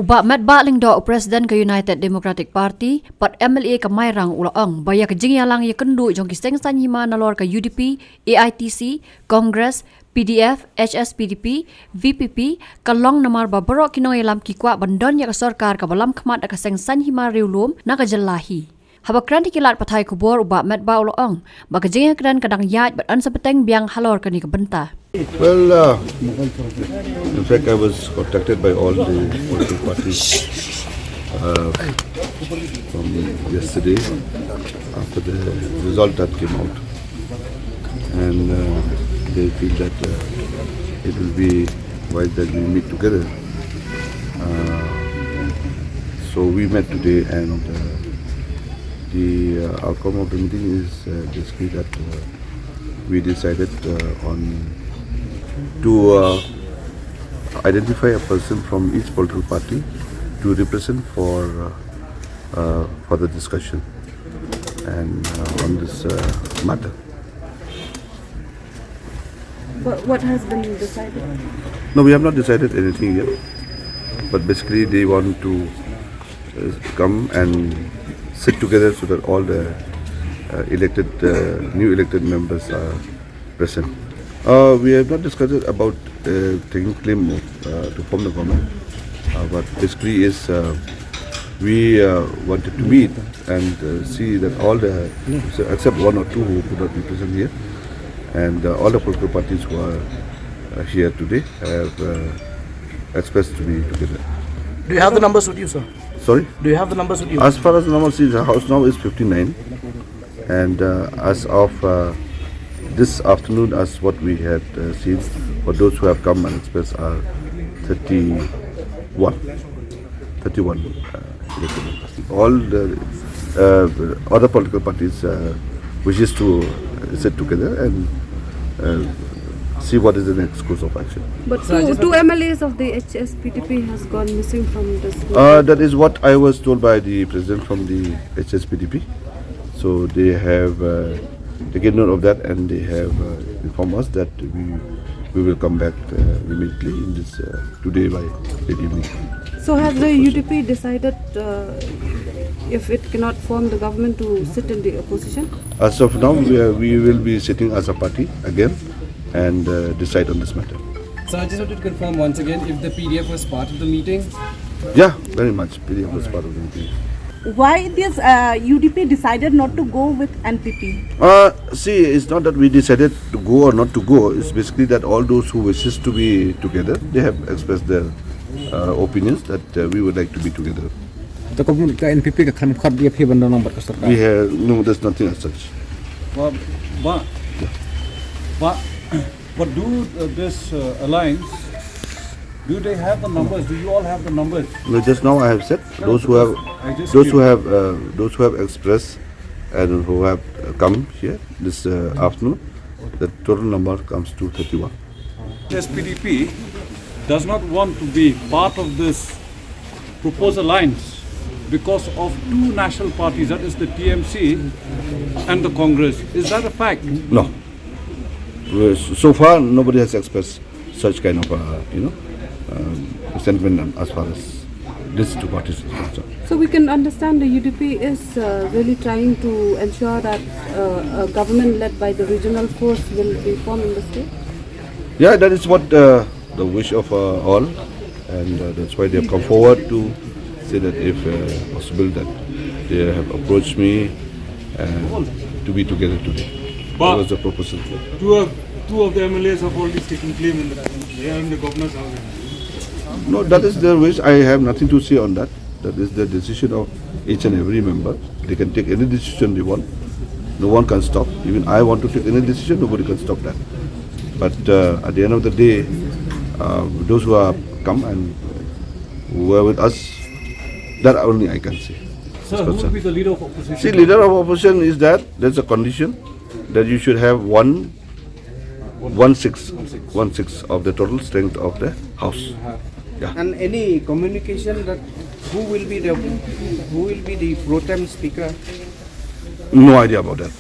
Ubah Metbah Lyngdoh Presiden ke United Democratic Party, pat MLA ke Mairang Ulaong, baya ke jingyalang ye kendu jong ki seng sanyima nalor ke UDP, AITC, Congress, PDF, HSPDP, VPP, kalong namar baroh kinoy lam kikwa bandon ya ke Sorkar ke balam khmat ke seng sanyima riewlum na ke jelahi. Habakran dikilat patai kubur ubah Metbah Ulaong, baka jingya kedan kadang yaj bat an sepeteng biang halor ke ni ke bentah. Well, in fact, I was contacted by all the political parties from yesterday after the result that came out, and they feel that it will be wise that we meet together. So we met today, and the outcome of the meeting is basically that we decided on to identify a person from each political party to represent for the discussion and on this matter. But what has been decided? No, we have not decided anything yet. But basically, they want to come and sit together so that all the new elected members are present. We have not discussed about taking claim to form the government, but basically is we wanted to meet and see that all the, except one or two who could not be present here, and all the political parties who are here today have expressed to be together. Do you have the numbers with you, sir? Sorry? Do you have the numbers with you? As far as the numbers is, the house now is 59, and as of this afternoon, as what we had seen, for those who have come and expressed are 31 elected members. All the other political parties wishes to sit together and see what is the next course of action. But two MLAs of the HSPDP has gone missing from this. That is what I was told by the president from the HSPDP. So they have taken note of that, and they have informed us that we will come back immediately in this today by late evening. So has the UDP decided if it cannot form the government to sit in the opposition? As of now, we will be sitting as a party again and decide on this matter. So I just wanted to confirm once again if the PDF was part of the meeting. Yeah, very much. PDF was part of the meeting. Why this UDP decided not to go with NPP? See, it's not that we decided to go or not to go. It's basically that all those who wishes to be together, they have expressed their opinions that we would like to be together. We have no, there's nothing as such. But do this alliance? Do they have the numbers? Do you all have the numbers? No, just now I have said those who have expressed and who have come here this afternoon, the total number comes to 31. SPDP does not want to be part of this proposed alliance because of two national parties, that is the TMC and the Congress. Is that a fact? No. So far, nobody has expressed such kind of, sentiment as far as these two parties is concerned. So we can understand the UDP is really trying to ensure that a government led by the regional force will be formed in the state? Yeah, that is what the wish of all, and that's why they have come forward to say that if possible that they have approached me to be together today. That was the proposal. Two of the MLAs have already taken claim in that. They are in the governor's house. No, that is their wish. I have nothing to say on that. That is the decision of each and every member. They can take any decision they want. No one can stop. Even I want to take any decision, nobody can stop that. But at the end of the day, those who have come and who are with us, that only I can say. Sir, who will be the leader of opposition? See, leader of opposition is that there's a condition that you should have one sixth of the total strength of the house. Yeah. And any communication that who will be the pro tem speaker? No idea about that.